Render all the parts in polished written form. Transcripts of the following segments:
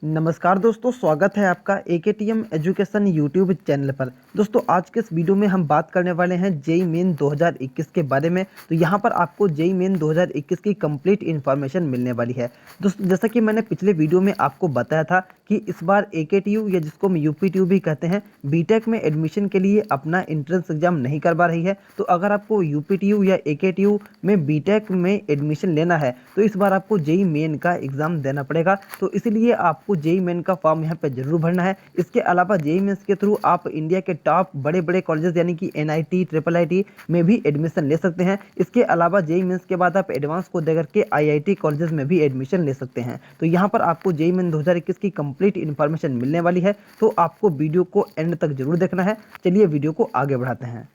नमस्कार दोस्तों, स्वागत है आपका एकेटीएम एजुकेशन यूट्यूब चैनल पर। दोस्तों आज के इस वीडियो में हम बात करने वाले हैं जेईई मेन 2021 के बारे में। तो यहाँ पर आपको जेईई मेन 2021 की कंप्लीट इन्फॉर्मेशन मिलने वाली है। दोस्तों जैसा कि मैंने पिछले वीडियो में आपको बताया था कि इस बार एकेटीयू या जिसको हम यूपीटीयू भी कहते हैं, बीटेक में एडमिशन के लिए अपना एंट्रेंस एग्जाम नहीं करवा रही है। तो अगर आपको यूपीटीयू या एकेटीयू में बीटेक में एडमिशन लेना है तो इस बार आपको जेईई मेन का एग्जाम देना पड़ेगा। तो इसलिए आपको जेईई मेन का फॉर्म यहाँ पे जरूर भरना है। इसके अलावा जेईई मेंस के थ्रू आप इंडिया के टॉप बड़े बड़े कॉलेजेस यानी कि एनआईटी, ट्रिपल आईटी में भी एडमिशन ले सकते हैं। इसके अलावा जेईई मेंस के बाद आप एडवांस को देकर के आईआईटी कॉलेजेस में भी एडमिशन ले सकते हैं। तो यहाँ पर आपको जेईई मेन 2021 की कंप्लीट इन्फॉर्मेशन मिलने वाली है। तो आपको वीडियो को एंड तक जरूर देखना है। चलिए वीडियो को आगे बढ़ाते हैं।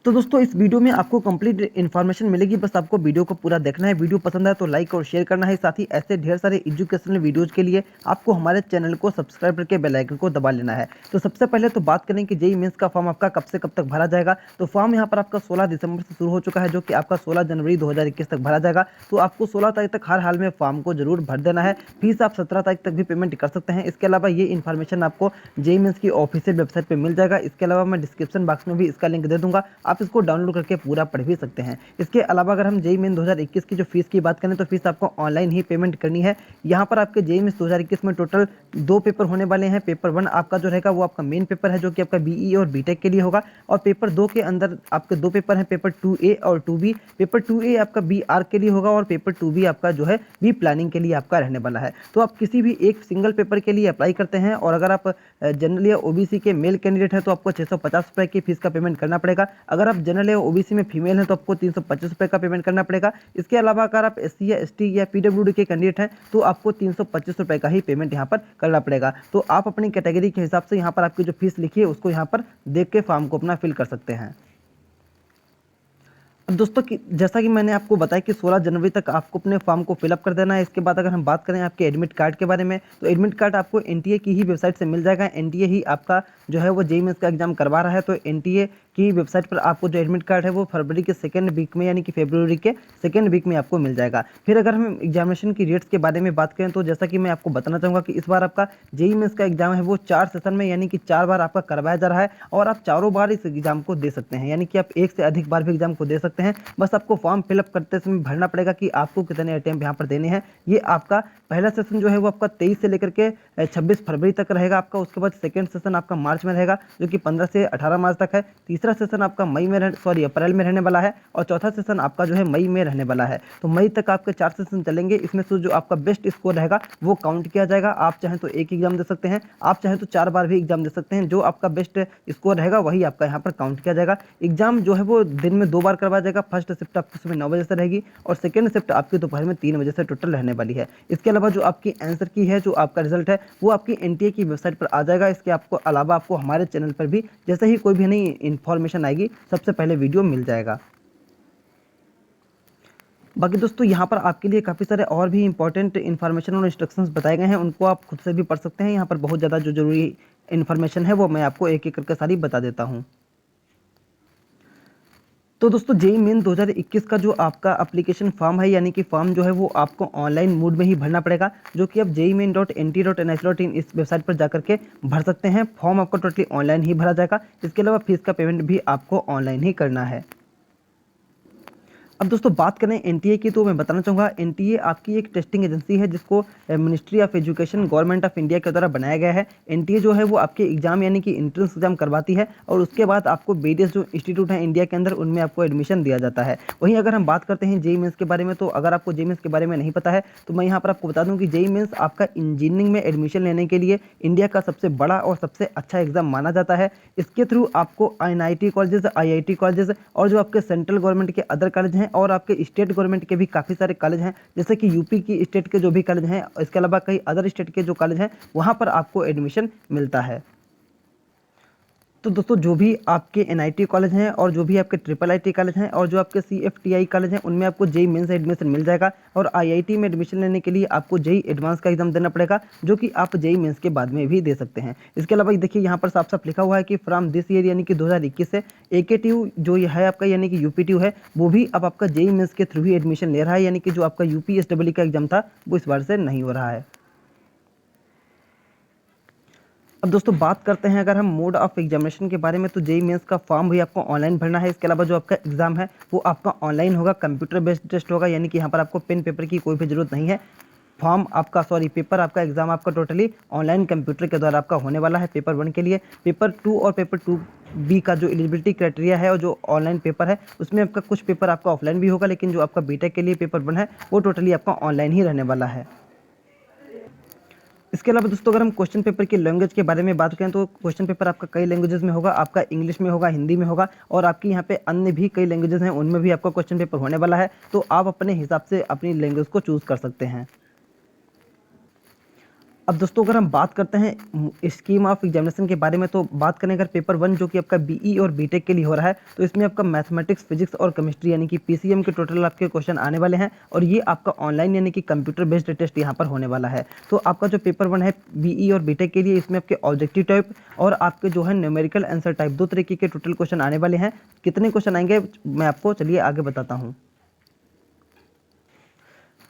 तो दोस्तों इस वीडियो में आपको कंप्लीट इन्फॉर्मेशन मिलेगी, बस आपको वीडियो को पूरा देखना है। वीडियो पसंद आए तो लाइक और शेयर करना है। साथ ही ऐसे ढेर सारे एजुकेशनल वीडियोज के लिए आपको हमारे चैनल को सब्सक्राइब करके बेल आइकन को दबा लेना है। तो सबसे पहले तो बात करें कि जेईई मेंस का फॉर्म आपका कब से कब तक भरा जाएगा। तो फॉर्म यहाँ पर आपका 16 दिसंबर से शुरू हो चुका है, जो कि आपका 16 जनवरी 2021 तक भरा जाएगा। तो आपको 16 तारीख तक हर हाल में फॉर्म को जरूर भर देना है। फीस आप 17 तारीख तक भी पेमेंट कर सकते हैं। इसके अलावा ये इन्फॉर्मेशन आपको जेईई मेंस की ऑफिशियल वेबसाइट पर मिल जाएगा। इसके अलावा मैं डिस्क्रिप्शन बॉक्स में भी इसका लिंक दे दूंगा, आप इसको डाउनलोड करके पूरा पढ़ भी सकते हैं। इसके अलावा अगर हम जेईई मेन 2021 की जो फीस की बात करें तो फीस आपको ऑनलाइन ही पेमेंट करनी है। यहाँ पर आपके जेईई मेन 2021 में टोटल 2 पेपर होने वाले हैं। पेपर 1 आपका जो रहेगा वो आपका मेन पेपर है, जो कि आपका बीई और बीटेक के लिए होगा। और पेपर 2 के अंदर आपके 2 पेपर हैं, पेपर 2A और 2B। पेपर 2A आपका बीआर के लिए होगा और पेपर 2B आपका जो है बी प्लानिंग के लिए आपका रहने वाला है। तो आप किसी भी एक सिंगल पेपर के लिए अप्लाई करते हैं और अगर आप जनरल या ओबीसी के मेल कैंडिडेट हैं तो आपको 650 रुपये की फीस का पेमेंट करना पड़ेगा। अगर आप जनरल या ओबीसी में फीमेल हैं तो आपको 325 रुपये का पेमेंट करना पड़ेगा। इसके अलावा अगर आप एससी या एसटी या पीडब्ल्यूडी के कैंडिडेट हैं तो आपको 325 रुपये का ही पेमेंट यहाँ पर करना पड़ेगा। तो आप अपनी कैटेगरी के हिसाब से यहाँ पर आपकी जो फीस लिखी है उसको यहाँ पर देख के फॉर्म को अपना फिल कर सकते हैं। अब दोस्तों जैसा कि मैंने आपको बताया कि 16 जनवरी तक आपको अपने फॉर्म को फिलअप कर देना है। इसके बाद अगर हम बात करें आपके एडमिट कार्ड के बारे में तो एडमिट कार्ड आपको एनटीए की ही वेबसाइट से मिल जाएगा। एनटीए ही आपका जो है वो जेईई मेंस का एग्जाम करवा रहा है। तो एनटीए की वेबसाइट पर आपको जो एडमिट कार्ड है वो फरवरी के सेकेंड वीक में यानी कि फरवरी के सेकेंड वीक में आपको मिल जाएगा। फिर अगर हम एग्जामिनेशन की डेट्स के बारे में बात करें तो जैसा कि मैं आपको बताना चाहूँगा कि इस बार आपका जेईई मेंस का एग्जाम है वो 4 सेशन में यानी कि 4 बार आपका करवाया जा रहा है और आप चारों बार इस एग्जाम को दे सकते हैं, यानी कि आप एक से अधिक बार भी एग्जाम को दे सकते हैं। बस आपको फॉर्म फिलअप करते समय भरना पड़ेगा कि आपको कितने अटेम्प्ट यहाँ पर देने हैं। ये आपका पहला सेशन जो है वो आपका 23 से लेकर के 26 फरवरी तक रहेगा आपका। उसके बाद सेकंड सेशन आपका मार्च में रहेगा, जो कि 15 से 18 मार्च तक है। तीसरा सेशन आपका अप्रैल में रहने वाला है और चौथा सेशन आपका जो है मई में रहने वाला है। तो मई तक आपके 4 सेशन चलेंगे। इसमें से जो आपका बेस्ट स्कोर रहेगा वो काउंट किया जाएगा। आप चाहें तो एक एग्जाम दे सकते हैं, आप चाहें तो 4 बार भी एग्जाम दे सकते हैं। जो आपका बेस्ट स्कोर रहेगा वही आपका यहाँ पर काउंट किया जाएगा। एग्जाम जो है वो दिन में 2 बार करवाया जाएगा। फर्स्ट शिफ्ट आपकी सुबह 9 बजे से रहेगी और सेकंड शिफ्ट आपकी दोपहर में 3 बजे से टोटल रहने वाली है। इसके अलावा जो आपकी आंसर की है, जो आपका रिजल्ट है वो आपकी एनटीए की वेबसाइट पर आ जाएगा। इसके आपको अलावा आपको हमारे चैनल पर भी जैसे ही कोई भी नई इन्फॉर्मेशन आएगी सबसे पहले वीडियो मिल जाएगा। बाकी दोस्तों यहाँ पर आपके लिए काफ़ी सारे और भी इंपॉर्टेंट इन्फॉर्मेशन और इंस्ट्रक्शंस बताए गए हैं, उनको आप खुद से भी पढ़ सकते हैं। यहाँ पर बहुत ज़्यादा जो जरूरी इन्फॉर्मेशन है वो मैं आपको एक एक करके सारी बता देता हूँ। तो दोस्तों जेईई मेन 2021 का जो आपका एप्लीकेशन फॉर्म है, यानी कि फॉर्म जो है वो आपको ऑनलाइन मोड में ही भरना पड़ेगा, जो कि आप jeiimain.nt.nic.in इस वेबसाइट पर जाकर के भर सकते हैं। फॉर्म आपको टोटली ऑनलाइन ही भरा जाएगा। इसके अलावा फीस का पेमेंट भी आपको ऑनलाइन ही करना है। अब दोस्तों बात करें एनटीए की तो मैं बताना चाहूँगा एनटीए आपकी एक टेस्टिंग एजेंसी है जिसको ministry of education government of India के द्वारा बनाया गया है। एनटीए जो है वो आपके एग्जाम यानी कि एंट्रेंस एग्जाम करवाती है और उसके बाद आपको वेरियस जो इंस्टीट्यूट हैं इंडिया के अंदर उनमें आपको एडमिशन दिया जाता है। वहीं अगर हम बात करते हैं जेईई मेंस के बारे में तो अगर आपको जेईई मेंस के बारे में नहीं पता है तो मैं यहाँ पर आपको बता दूँ कि जेईई मेंस आपका इंजीनियरिंग में एडमिशन लेने के लिए इंडिया का सबसे बड़ा और सबसे अच्छा एग्जाम माना जाता है। इसके थ्रू आपको एनआईटी कॉलेजेस, आईआईटी कॉलेजेस और जो आपके सेंट्रल गवर्नमेंट के अदर कॉलेज हैं और आपके स्टेट गवर्नमेंट के भी काफ़ी सारे कॉलेज हैं, जैसे कि यूपी की स्टेट के जो भी कॉलेज हैं, इसके अलावा कई अदर स्टेट के जो कॉलेज हैं वहाँ पर आपको एडमिशन मिलता है। तो दोस्तों जो भी आपके एनआईटी कॉलेज हैं और जो भी आपके ट्रिपल आईटी कॉलेज हैं और जो आपके सीएफटीआई कॉलेज हैं उनमें आपको जेई मेंस एडमिशन मिल जाएगा। और आईआईटी में एडमिशन लेने के लिए आपको जेई एडवांस का एग्जाम देना पड़ेगा, जो कि आप जेई मेंस के बाद में भी दे सकते हैं। इसके अलावा देखिए यहाँ पर साफ साफ लिखा हुआ है कि फ्रॉम दिस ईयर यानी कि 2021 से एकेटीयू जो ये है आपका यानी कि यूपीटीयू है वो भी अब आपका जेई मेंस के थ्रू ही एडमिशन ले रहा है, यानी कि जो आपका यूपीएसडब्ल्यू का एग्जाम था वो इस बार से नहीं हो रहा है। अब दोस्तों बात करते हैं अगर हम मोड ऑफ एग्जामिनेशन के बारे में, तो जेई मेंस का फॉर्म भी आपको ऑनलाइन भरना है। इसके अलावा जो आपका एग्जाम है वो आपका ऑनलाइन होगा, कंप्यूटर बेस्ड टेस्ट होगा, यानी कि यहाँ पर आपको पेन पेपर की कोई भी जरूरत नहीं है। पेपर आपका एग्जाम आपका टोटली ऑनलाइन कंप्यूटर के द्वारा आपका होने वाला है पेपर 1 के लिए। पेपर 2 और पेपर 2B का जो एलिजिबिलिटी क्राइटेरिया है और जो ऑनलाइन पेपर है उसमें आपका कुछ पेपर आपका ऑफलाइन भी होगा, लेकिन जो आपका बीटेक के लिए पेपर 1 है वो टोटली आपका ऑनलाइन ही रहने वाला है। इसके अलावा दोस्तों अगर हम क्वेश्चन पेपर की लैंग्वेज के बारे में बात करें तो क्वेश्चन पेपर आपका कई लैंग्वेजेस में होगा, आपका इंग्लिश में होगा, हिंदी में होगा, और आपकी यहाँ पे अन्य भी कई लैंग्वेजेस हैं उनमें भी आपका क्वेश्चन पेपर होने वाला है। तो आप अपने हिसाब से अपनी लैंग्वेज को चूज कर सकते हैं। अब दोस्तों अगर हम बात करते हैं स्कीम ऑफ एग्जामिनेशन के बारे में, तो बात करें अगर पेपर 1 जो कि आपका बीई और बीटेक के लिए हो रहा है, तो इसमें आपका मैथमेटिक्स, फिजिक्स और केमिस्ट्री यानी कि पीसीएम के टोटल आपके क्वेश्चन आने वाले हैं, और ये आपका ऑनलाइन यानी कि कंप्यूटर बेस्ड टेस्ट यहाँ पर होने वाला है। तो आपका जो पेपर 1 है बीई और बीटेक के लिए, इसमें आपके ऑब्जेक्टिव टाइप और आपके जो है न्यूमेरिकल आंसर टाइप 2 तरीके के टोटल क्वेश्चन आने वाले हैं। कितने क्वेश्चन आएंगे मैं आपको चलिए आगे बताता हूँ।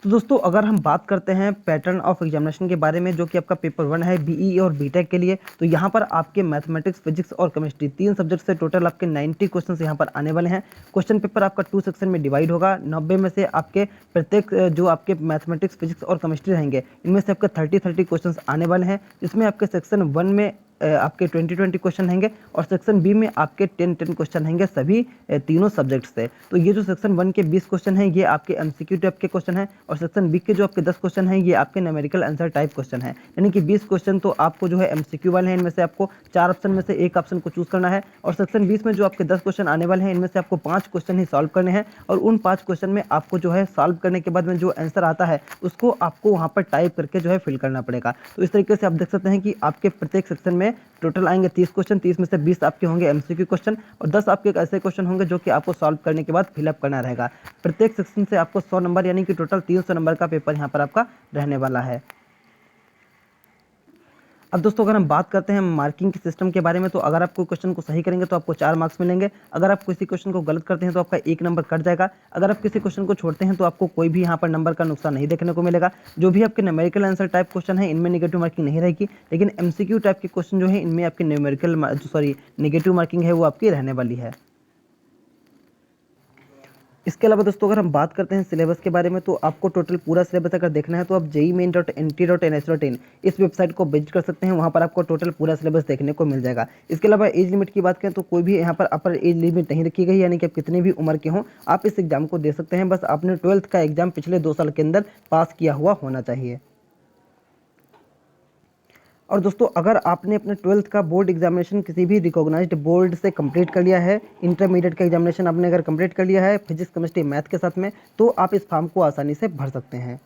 तो दोस्तों अगर हम बात करते हैं पैटर्न ऑफ एग्जामिनेशन के बारे में, जो कि आपका पेपर 1 है बीई और बीटेक के लिए, तो यहाँ पर आपके मैथमेटिक्स, फिजिक्स और केमिस्ट्री 3 सब्जेक्ट से टोटल आपके 90 क्वेश्चन यहाँ पर आने वाले हैं। क्वेश्चन पेपर आपका 2 सेक्शन में डिवाइड होगा। 90 में से आपके प्रत्येक जो आपके मैथमेटिक्स, फिजिक्स और केमिस्ट्री रहेंगे इनमें से आपके 30 क्वेश्चन आने वाले हैं, जिसमें आपके सेक्शन 1 में आपके 20 क्वेश्चन रहेंगे और सेक्शन बी में आपके 10 क्वेश्चन रहेंगे सभी तीनों सब्जेक्ट से। तो ये जो सेक्शन 1 के 20 क्वेश्चन हैं ये आपके एमसीक्यू टाइप के क्वेश्चन हैं, और सेक्शन बी के जो आपके 10 क्वेश्चन हैं ये आपके न्यूमेरिकल आंसर टाइप क्वेश्चन हैं। यानी कि 20 क्वेश्चन तो आपको जो है एमसीक्यू वाले हैं, इनमें से आपको 4 ऑप्शन में से एक ऑप्शन को चूज करना है, और सेक्शन 20 में जो आपके 10 क्वेश्चन आने वाले हैं इनमें से आपको 5 क्वेश्चन ही सॉल्व करने हैं, और उन 5 क्वेश्चन में आपको जो है सॉल्व करने के बाद में जो आंसर आता है उसको आपको वहाँ पर टाइप करके जो है फिल करना पड़ेगा। तो इस तरीके से आप देख सकते हैं कि आपके प्रत्येक सेक्शन में टोटल आएंगे 30 क्वेश्चन, 30 में से 20 आपके होंगे एमसीक्यू क्वेश्चन और 10 आपके ऐसे क्वेश्चन होंगे जो कि आपको सॉल्व करने के बाद फिलअप करना रहेगा। प्रत्येक सेक्शन से आपको 100 नंबर यानी कि टोटल 300 नंबर का पेपर यहाँ पर आपका रहने वाला है। अब दोस्तों अगर हम बात करते हैं मार्किंग के सिस्टम के बारे में, तो अगर आप कोई क्वेश्चन को सही करेंगे तो आपको 4 मार्क्स मिलेंगे। अगर आप किसी क्वेश्चन को गलत करते हैं तो आपका 1 नंबर कट जाएगा। अगर आप किसी क्वेश्चन को छोड़ते हैं तो आपको कोई भी यहाँ पर नंबर का नुकसान नहीं देखने को मिलेगा। जो भी आपके न्यूमेरिकल आंसर टाइप क्वेश्चन है इनमें नेगेटिव मार्किंग नहीं रहेगी, लेकिन एमसीक्यू टाइप के क्वेश्चन जो है इनमें आपकी नेगेटिव मार्किंग है वो आपकी रहने वाली है। इसके अलावा दोस्तों अगर हम बात करते हैं सिलेबस के बारे में, तो आपको टोटल पूरा सिलेबस अगर देखना है तो आप jemain.nt.ns.in इस वेबसाइट को विजिट कर सकते हैं। वहाँ पर आपको टोटल पूरा सिलेबस देखने को मिल जाएगा। इसके अलावा एज लिमिट की बात करें तो कोई भी यहाँ पर अपर एज लिमिट नहीं रखी गई, यानी कि आप कितनी भी उम्र के हों आप इस एग्जाम को दे सकते हैं। बस आपने 12th का एग्जाम पिछले 2 साल के अंदर पास किया हुआ होना चाहिए। और दोस्तों अगर आपने अपने 12th का बोर्ड एग्जामिनेशन किसी भी रिकॉग्नाइज्ड बोर्ड से कंप्लीट कर लिया है, इंटरमीडिएट का एग्जामिनेशन आपने अगर कंप्लीट कर लिया है फिजिक्स, केमिस्ट्री, मैथ के साथ में, तो आप इस फॉर्म को आसानी से भर सकते हैं।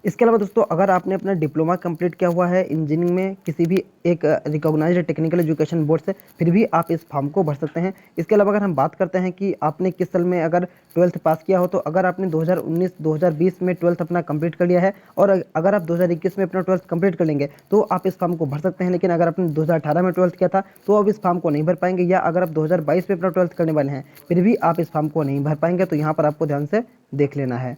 इसके अलावा दोस्तों अगर आपने अपना डिप्लोमा कंप्लीट किया हुआ है इंजीनियरिंग में किसी भी एक रिकॉग्नाइज्ड टेक्निकल एजुकेशन बोर्ड से, फिर भी आप इस फॉर्म को भर सकते हैं। इसके अलावा अगर हम बात करते हैं कि आपने किस साल में अगर 12th पास किया हो, तो अगर आपने 2019-2020 में 12th अपना कंप्लीट कर लिया है और अगर आप 2021 में अपना 12th कंप्लीट कर लेंगे तो आप इस फॉर्म को भर सकते हैं। लेकिन अगर आपने 2018 में 12th किया था तो आप इस फॉर्म को नहीं भर पाएंगे, या अगर आप 2022 में अपना 12th करने वाले हैं फिर भी आप इस फॉर्म को नहीं भर पाएंगे। तो यहाँ पर आपको ध्यान से देख लेना है।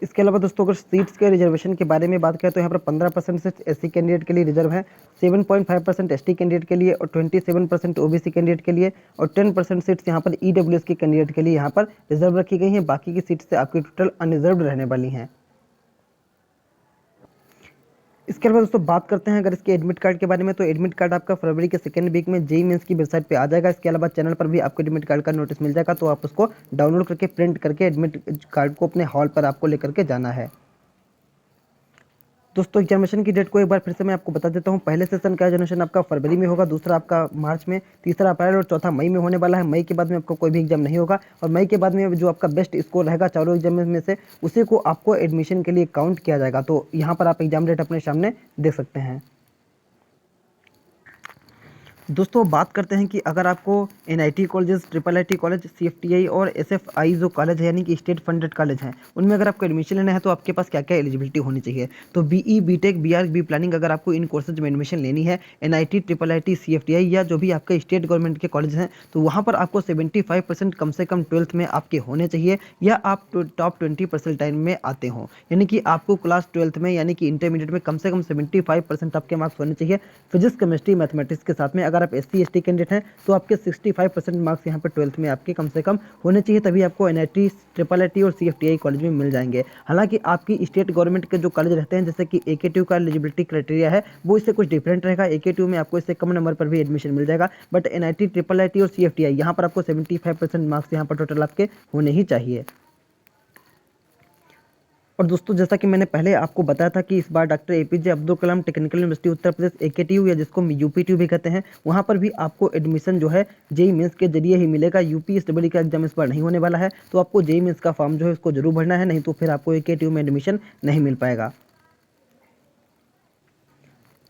इसके अलावा दोस्तों अगर सीट्स के रिजर्वेशन के बारे में बात करें तो यहाँ पर 15% से एससी कैंडिडेट के लिए रिजर्व है, 7.5% एसटी कैंडिडेट के लिए और 27% ओबीसी कैंडिडेट के लिए, और 10% सीट्स यहाँ पर ईडब्ल्यूएस के कैंडिडेट के लिए यहाँ पर रिजर्व रखी गई हैं। बाकी की सीट्स से आपकी टोटल अनरिजर्व्ड रहने वाली हैं। इसके अलावा दोस्तों बात करते हैं अगर इसके एडमिट कार्ड के बारे में, तो एडमिट कार्ड आपका फरवरी के 2nd वीक में जेई मेंस की वेबसाइट पे आ जाएगा। इसके अलावा चैनल पर भी आपको एडमिट कार्ड का नोटिस मिल जाएगा, तो आप उसको डाउनलोड करके प्रिंट करके एडमिट कार्ड को अपने हॉल पर आपको लेकर के जाना है। दोस्तों एग्जामिनेशन की डेट को एक बार फिर से मैं आपको बता देता हूँ। पहले सेशन का एग्जामिनेशन आपका फरवरी में होगा, दूसरा आपका मार्च में, तीसरा अप्रैल और चौथा मई में होने वाला है। मई के बाद में आपका कोई भी एग्जाम नहीं होगा, और मई के बाद में जो आपका बेस्ट स्कोर रहेगा चारों एग्जाम में से उसी को आपको एडमिशन के लिए काउंट किया जाएगा। तो यहाँ पर आप एग्जाम डेट अपने सामने देख सकते हैं। दोस्तों बात करते हैं कि अगर आपको NIT colleges, triple IIT college, CFTI और एसएफआई जो कॉलेज है यानी कि स्टेट फंडेड कॉलेज हैं, उनमें अगर आपको एडमिशन लेना है तो आपके पास क्या क्या एलिजिबिलिटी होनी चाहिए। तो BE, BTech, BR, B planning अगर आपको इन कोर्सेज में एडमिशन लेनी है, एनआईटी, ट्रिपल आईटी, सीएफटीआई या जो भी आपके स्टेट गवर्नमेंट के कॉलेज हैं, तो वहाँ पर आपको 75% कम से कम 12th में आपके होने चाहिए या आप टॉप 20% में आते हो, यानी कि आपको क्लास 12th में यानी कि इंटरमीडिएट में कम से कम 75% आपके मार्क्स होने चाहिए फिजिक्स, केमिस्ट्री, मैथमेटिक्स के साथ में। अगर आप एससी एसटी कैंडिडेट हैं तो आपके 65% मार्क्स यहाँ पर 12th में आपके कम से कम होने चाहिए, तभी आपको एनआईटी, ट्रिपल आईटी और सीएफटीआई कॉलेज में मिल जाएंगे। हालांकि आपकी स्टेट गवर्नमेंट के जो कॉलेज रहते हैं, जैसे कि एकेटीयू का एलिजिबिलिटी क्राइटेरिया है वो इससे कुछ डिफरेंट रहेगा। एकेटीयू में आपको इससे कम नंबर पर भी एडमिशन मिल जाएगा, बट एनआईटी, ट्रिपल आईटी और सीएफटीआई यहाँ पर आपको 75% मार्क्स यहाँ पर टोटल आपके होने ही चाहिए। और दोस्तों जैसा कि मैंने पहले आपको बताया था कि इस बार doctor APJ Abdul Kalam technical university Uttar Pradesh AKTU या जिसको हम यूपीटीयू भी कहते हैं, वहाँ पर भी आपको एडमिशन जो है जेई मेंस के जरिए ही मिलेगा। यूपीएसडब्ल्यू का एग्जाम इस बार नहीं होने वाला है, तो आपको जेई मेंस का फॉर्म जो है उसको जरूर भरना है, नहीं तो फिर आपको एकेटीयू में एडमिशन नहीं मिल पाएगा।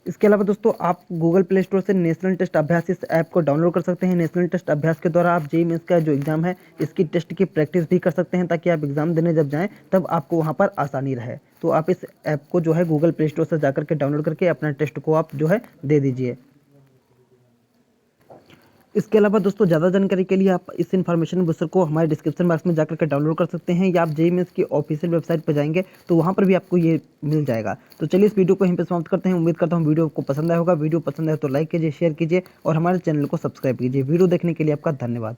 इसके अलावा दोस्तों आप गूगल प्ले स्टोर से नेशनल टेस्ट अभ्यास इस ऐप को डाउनलोड कर सकते हैं। नेशनल टेस्ट अभ्यास के द्वारा आप जेईई मेंस का जो एग्जाम है इसकी टेस्ट की प्रैक्टिस भी कर सकते हैं, ताकि आप एग्जाम देने जब जाएं तब आपको वहां पर आसानी रहे। तो आप इस ऐप को जो है गूगल प्ले स्टोर से जाकर के डाउनलोड करके अपना टेस्ट को आप जो है दे दीजिए। इसके अलावा दोस्तों ज़्यादा जानकारी के लिए आप इस इन्फॉर्मेशन बूस्टर को हमारे डिस्क्रिप्शन बॉक्स में जाकर के डाउनलोड कर सकते हैं, या आप जेईई मेंस की ऑफिशियल वेबसाइट पर जाएंगे तो वहाँ पर भी आपको ये मिल जाएगा। तो चलिए इस वीडियो को यहीं पे समाप्त करते हैं। उम्मीद करता हूँ वीडियो आपको पसंद आया होगा। वीडियो पसंद आए तो लाइक कीजिए, शेयर कीजिए और हमारे चैनल को सब्सक्राइब कीजिए। वीडियो देखने के लिए आपका धन्यवाद।